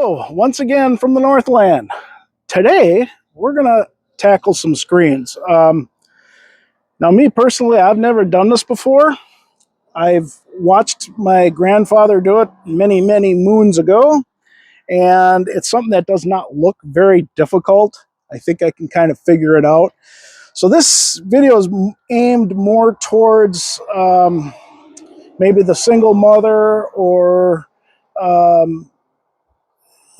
Hello, once again from the Northland. Today, we're going to tackle some screens. Now, me personally, I've never done this before. I've watched my grandfather do it many, many moons ago, and it's something that does not look very difficult. I think I can kind of figure it out. So this video is aimed more towards maybe the single mother or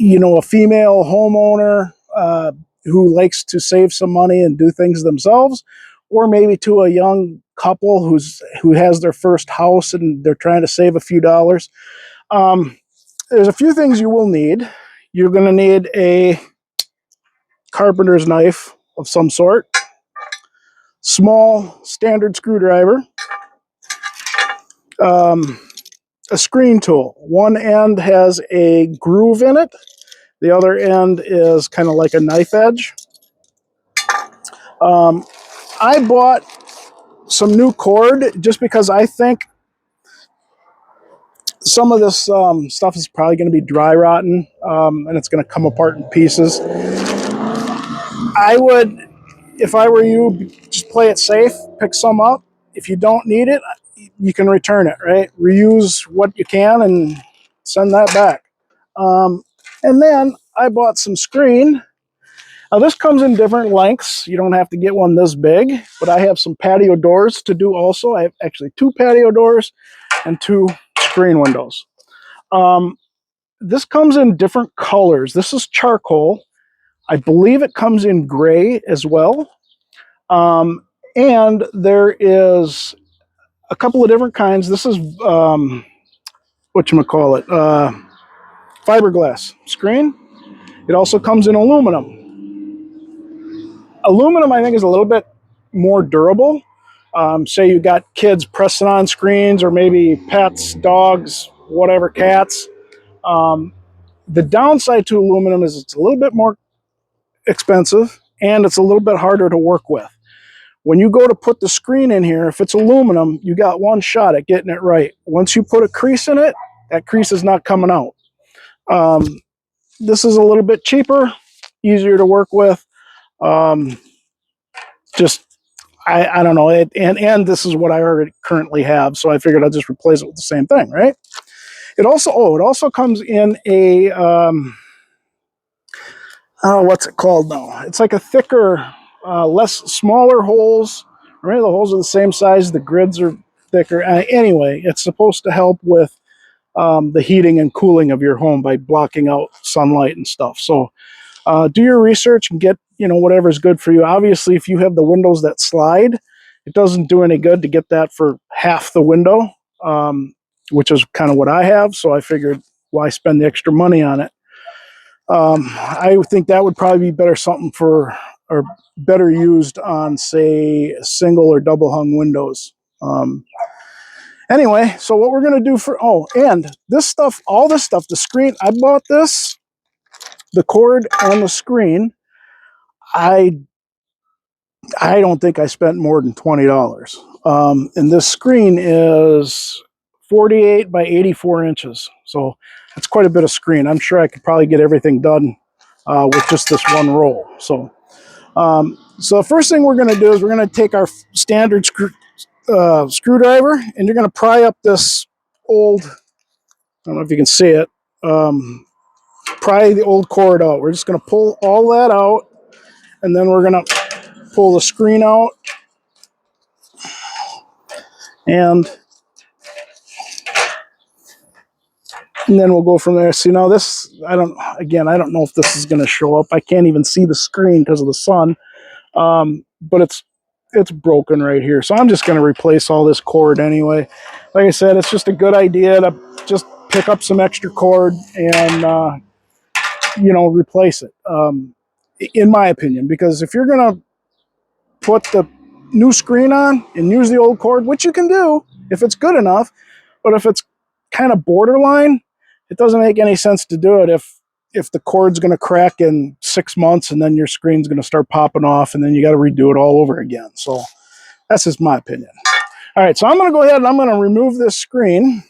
a female homeowner who likes to save some money and do things themselves, or maybe to a young couple who has their first house and they're trying to save a few dollars. There's a few things you will need. You're going to need a carpenter's knife of some sort, small standard screwdriver, a screen tool. One end has a groove in it. The other end is kind of like a knife edge. I bought some new cord just because I think some of this stuff is probably going to be dry rotten and it's going to come apart in pieces. I would, if I were you, just play it safe, pick some up. If you don't need it, you can return it, right? Reuse what you can and send that back. And then I bought some screen. Now this comes in different lengths. You don't have to get one this big, but I have some patio doors to do also. I have actually 2 patio doors and 2 screen windows. This comes in different colors. This is charcoal. I believe it comes in gray as well. And there is a couple of different kinds. This is, whatchamacallit, fiberglass screen. It also comes in aluminum. Aluminum, I think, is a little bit more durable. Say you got kids pressing on screens, or maybe pets, dogs, whatever, cats. The downside to aluminum is it's a little bit more expensive and it's a little bit harder to work with. When you go to put the screen in here, if it's aluminum, you got one shot at getting it right. Once you put a crease in it, that crease is not coming out. This is a little bit cheaper, easier to work with. Just I don't know, and this is what I already currently have, so I figured I'd just replace it with the same thing, right? It also comes in a what's it called now? It's like a thicker, smaller holes. Right, the holes are the same size. The grids are thicker. Anyway, it's supposed to help with the heating and cooling of your home by blocking out sunlight and stuff. So do your research and get whatever's good for you. Obviously, if you have the windows that slide, it doesn't do any good to get that for half the window, which is kind of what I have. So I figured, why spend the extra money on it? I think that would probably be better or better used on, say, single or double hung windows. Anyway, so what we're going to do and this stuff, all this stuff, the screen, I bought this, the cord and the screen. I don't think I spent more than $20. And this screen is 48 by 84 inches. So it's quite a bit of screen. I'm sure I could probably get everything done with just this one roll. So the first thing we're going to do is we're going to take our standard screwdriver, and you're going to pry up this old, I don't know if you can see it, pry the old cord out. We're just going to pull all that out, and then we're going to pull the screen out, and then we'll go from there. See, now this, I don't know if this is going to show up. I can't even see the screen because of the sun, but it's broken right here. So I'm just going to replace all this cord anyway. Like I said, it's just a good idea to just pick up some extra cord and, replace it, in my opinion, because if you're going to put the new screen on and use the old cord, which you can do if it's good enough, but if it's kind of borderline, it doesn't make any sense to do it if the cord's going to crack in 6 months and then your screen's going to start popping off and then you got to redo it all over again. So that's just my opinion. All right, so I'm going to go ahead and I'm going to remove this screen,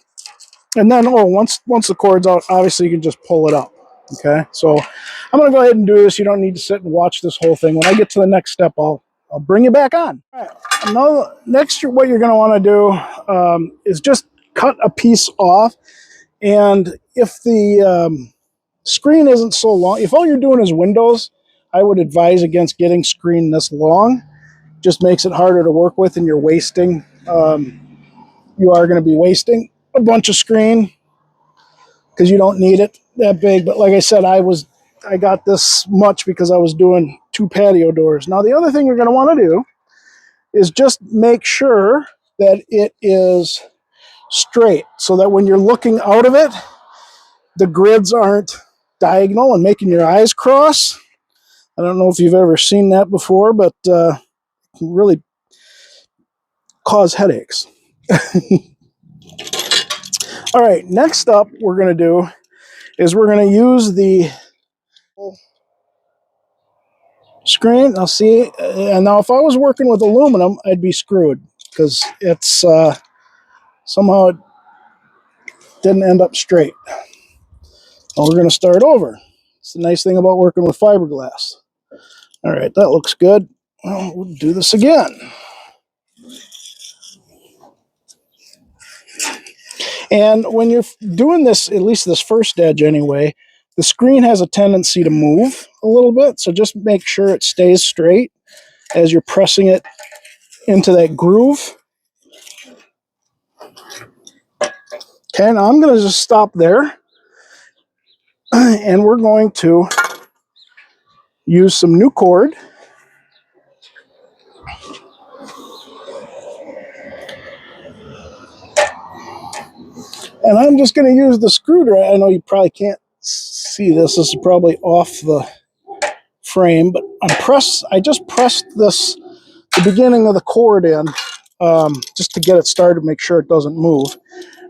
and then once the cord's out, obviously you can just pull it up. Okay, so I'm going to go ahead and do this. You don't need to sit and watch this whole thing. When I get to the next step, I'll bring you back on. All right. Now, next, what you're going to want to do is just cut a piece off. And if the screen isn't so long, if all you're doing is windows, I would advise against getting screen this long. Just makes it harder to work with, and you're wasting. You are going to be wasting a bunch of screen because you don't need it that big. But like I said, I got this much because I was doing 2 patio doors. Now the other thing you're going to want to do is just make sure that it is straight so that when you're looking out of it, the grids aren't diagonal and making your eyes cross. I don't know if you've ever seen that before, but it can really cause headaches. All right, next up we're going to do is we're going to use the screen. I'll see. And now if I was working with aluminum, I'd be screwed because it's somehow it didn't end up straight. Well, we're going to start over. It's the nice thing about working with fiberglass. All right, that looks good. Well, we'll do this again. And when you're doing this, at least this first edge anyway, the screen has a tendency to move a little bit. So just make sure it stays straight as you're pressing it into that groove. Okay, now I'm going to just stop there. And we're going to use some new cord. And I'm just going to use the screwdriver. I know you probably can't see this. This is probably off the frame, but I just pressed the beginning of the cord in just to get it started, make sure it doesn't move.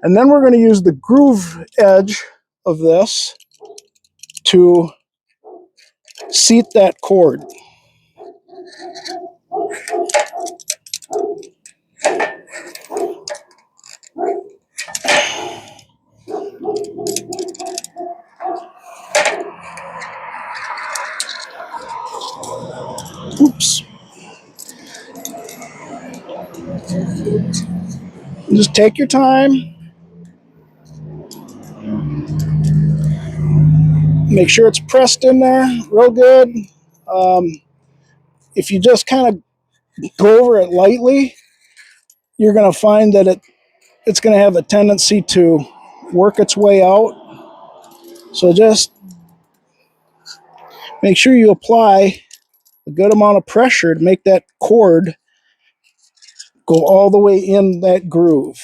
And then we're going to use the groove edge of this to seat that cord. Oops. Just take your time. Make sure it's pressed in there real good. If you just kind of go over it lightly, you're going to find that it's going to have a tendency to work its way out. So just make sure you apply a good amount of pressure to make that cord go all the way in that groove.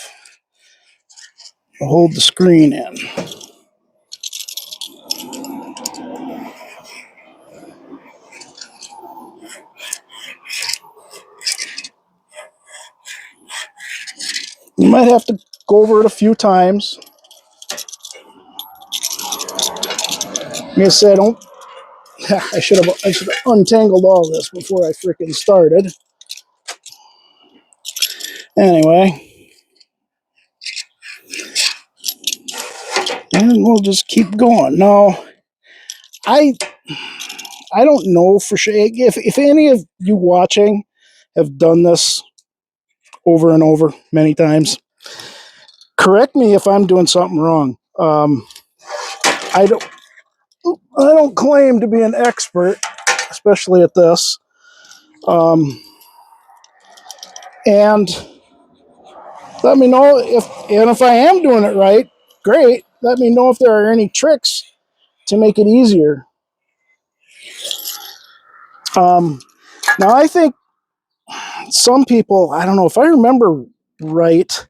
Hold the screen in. You might have to go over it a few times. Like I said, I should have untangled all this before I freaking started. Anyway, and we'll just keep going. Now, I don't know for sure if any of you watching have done this over and over many times. Correct me if I'm doing something wrong. I don't claim to be an expert, especially at this. And let me know if I am doing it right. Great. Let me know if there are any tricks to make it easier. Now I think some people, I don't know if I remember right,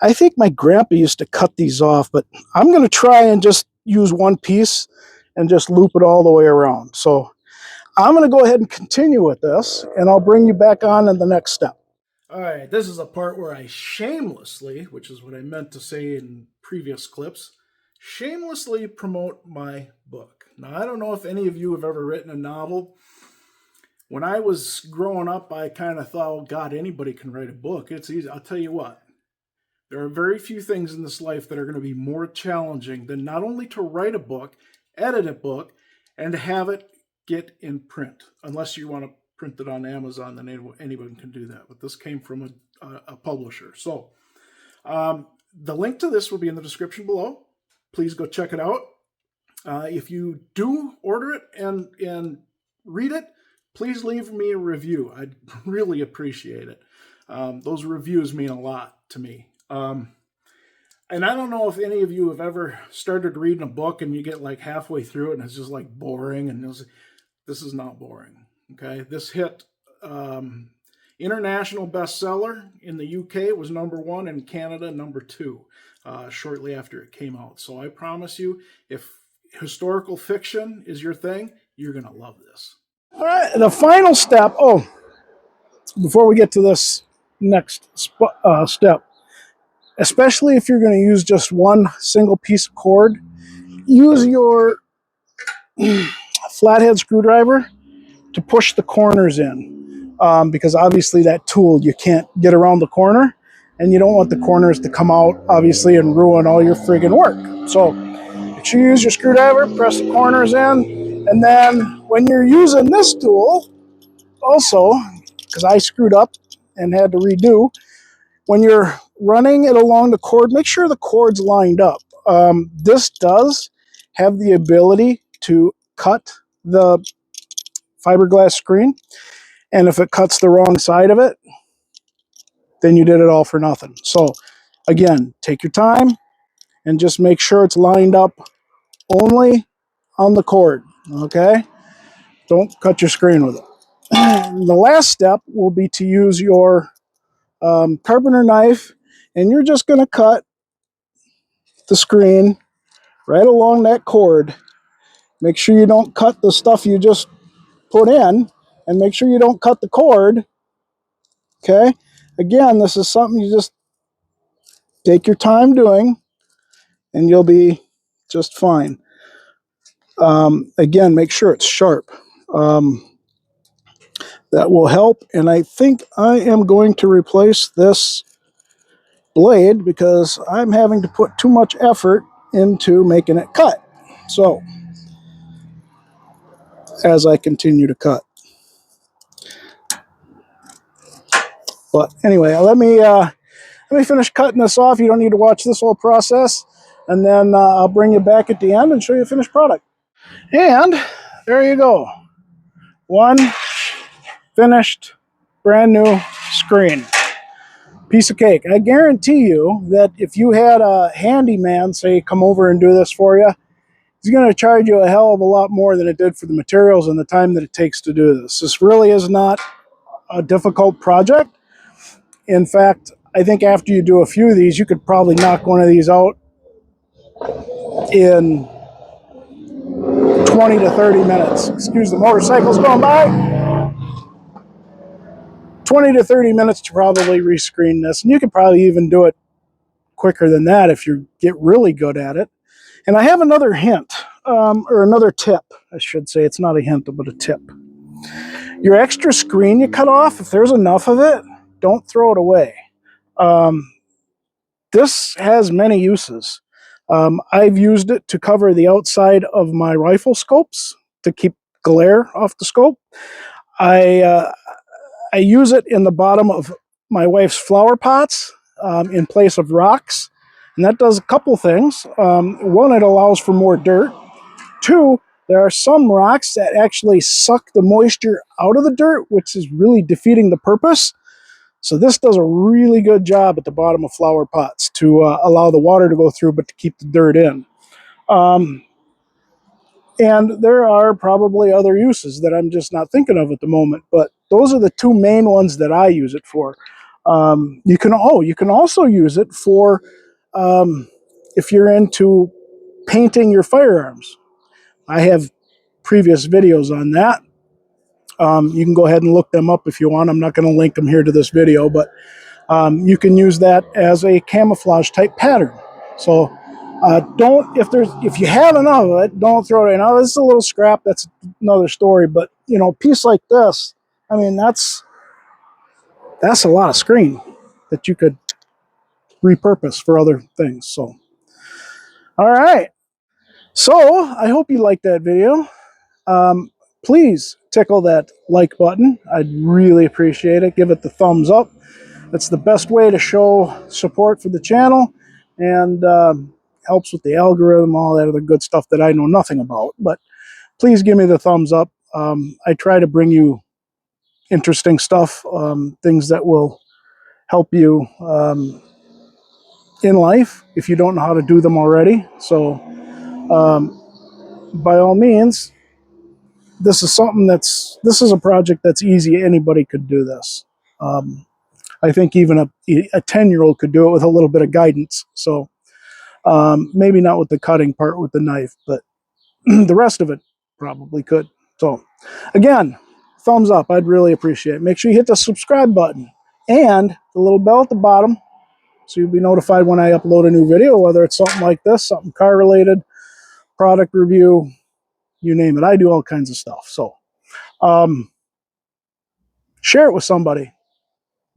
I think my grandpa used to cut these off, but I'm going to try and just use one piece and just loop it all the way around. So I'm going to go ahead and continue with this, and I'll bring you back on in the next step. All right, this is a part where I shamelessly, which is what I meant to say in previous clips, shamelessly promote my book. Now, I don't know if any of you have ever written a novel. When I was growing up, I kind of thought, oh, God, anybody can write a book. It's easy. I'll tell you what. There are very few things in this life that are going to be more challenging than not only to write a book edited book and to have it get in print. Unless you want to print it on Amazon, then anyone can do that. But this came from a publisher. So the link to this will be in the description below. Please go check it out. If you do order it and read it, please leave me a review. I'd really appreciate it. Those reviews mean a lot to me. And I don't know if any of you have ever started reading a book and you get like halfway through it and it's just like boring. And this is not boring. Okay, this hit international bestseller in the UK. It was #1, in Canada #2 shortly after it came out. So I promise you, if historical fiction is your thing, you're going to love this. All right, the final step. Oh, before we get to this next step, especially if you're going to use just one single piece of cord, use your flathead screwdriver to push the corners in, because obviously that tool, you can't get around the corner, and you don't want the corners to come out, obviously, and ruin all your friggin' work. So make sure you use your screwdriver, press the corners in, and then when you're using this tool, also, because I screwed up and had to redo, when you're running it along the cord, make sure the cord's lined up. This does have the ability to cut the fiberglass screen, and if it cuts the wrong side of it, then you did it all for nothing. So again, take your time and just make sure it's lined up only on the cord, okay? Don't cut your screen with it. The last step will be to use your carpenter knife, and you're just going to cut the screen right along that cord. Make sure you don't cut the stuff you just put in, and make sure you don't cut the cord, okay? Again, this is something you just take your time doing, and you'll be just fine. Again, make sure it's sharp. That will help, and I think I am going to replace this blade because I'm having to put too much effort into making it cut. So, as I continue to cut. But anyway, let me finish cutting this off. You don't need to watch this whole process, and then I'll bring you back at the end and show you the finished product. And there you go. One finished, brand new screen. Piece of cake. I guarantee you that if you had a handyman, say, come over and do this for you, he's going to charge you a hell of a lot more than it did for the materials and the time that it takes to do this. This really is not a difficult project. In fact, I think after you do a few of these, you could probably knock one of these out in 20 to 30 minutes. Excuse the motorcycles going by. 20 to 30 minutes to probably rescreen this. And you could probably even do it quicker than that if you get really good at it. And I have another hint, or another tip, I should say. It's not a hint, but a tip. Your extra screen you cut off, if there's enough of it, don't throw it away. This has many uses. I've used it to cover the outside of my rifle scopes to keep glare off the scope. I use it in the bottom of my wife's flower pots in place of rocks. And that does a couple things. One, it allows for more dirt. Two, there are some rocks that actually suck the moisture out of the dirt, which is really defeating the purpose. So this does a really good job at the bottom of flower pots to allow the water to go through, but to keep the dirt in. And there are probably other uses that I'm just not thinking of at the moment, but those are the two main ones that I use it for. You can also use it for if you're into painting your firearms. I have previous videos on that. You can go ahead and look them up if you want. I'm not going to link them here to this video, but you can use that as a camouflage type pattern. So if you have enough of it, don't throw it in. Now, this is a little scrap. That's another story. But a piece like this, I mean, that's a lot of screen that you could repurpose for other things. So, all right. So I hope you liked that video. Please tickle that like button. I'd really appreciate it. Give it the thumbs up. That's the best way to show support for the channel, and helps with the algorithm, all that other good stuff that I know nothing about. But please give me the thumbs up. I try to bring you interesting stuff, things that will help you in life if you don't know how to do them already. So by all means, this is a project that's easy. Anybody could do this. I think even a 10-year-old could do it with a little bit of guidance. So maybe not with the cutting part with the knife, but the rest of it probably could. So again, thumbs up. I'd really appreciate it. Make sure you hit the subscribe button and the little bell at the bottom so you'll be notified when I upload a new video, whether it's something like this, something car related, product review, you name it. I do all kinds of stuff. So share it with somebody.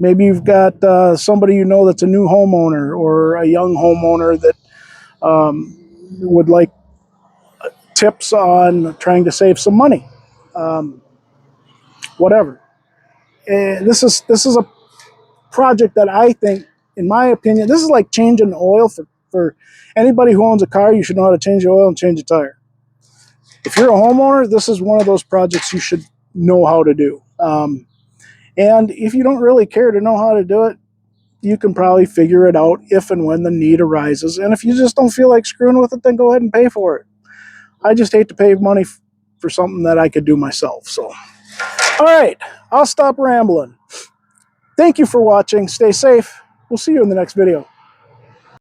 Maybe you've got somebody you know that's a new homeowner or a young homeowner that would like tips on trying to save some money. Whatever. This is a project that I think, in my opinion, this is like changing oil for anybody who owns a car. You should know how to change the oil and change a tire. If you're a homeowner, this is one of those projects you should know how to do. And if you don't really care to know how to do it, you can probably figure it out if and when the need arises. And if you just don't feel like screwing with it, then go ahead and pay for it. I just hate to pay money for something that I could do myself. So, all right, I'll stop rambling. Thank you for watching. Stay safe. We'll see you in the next video.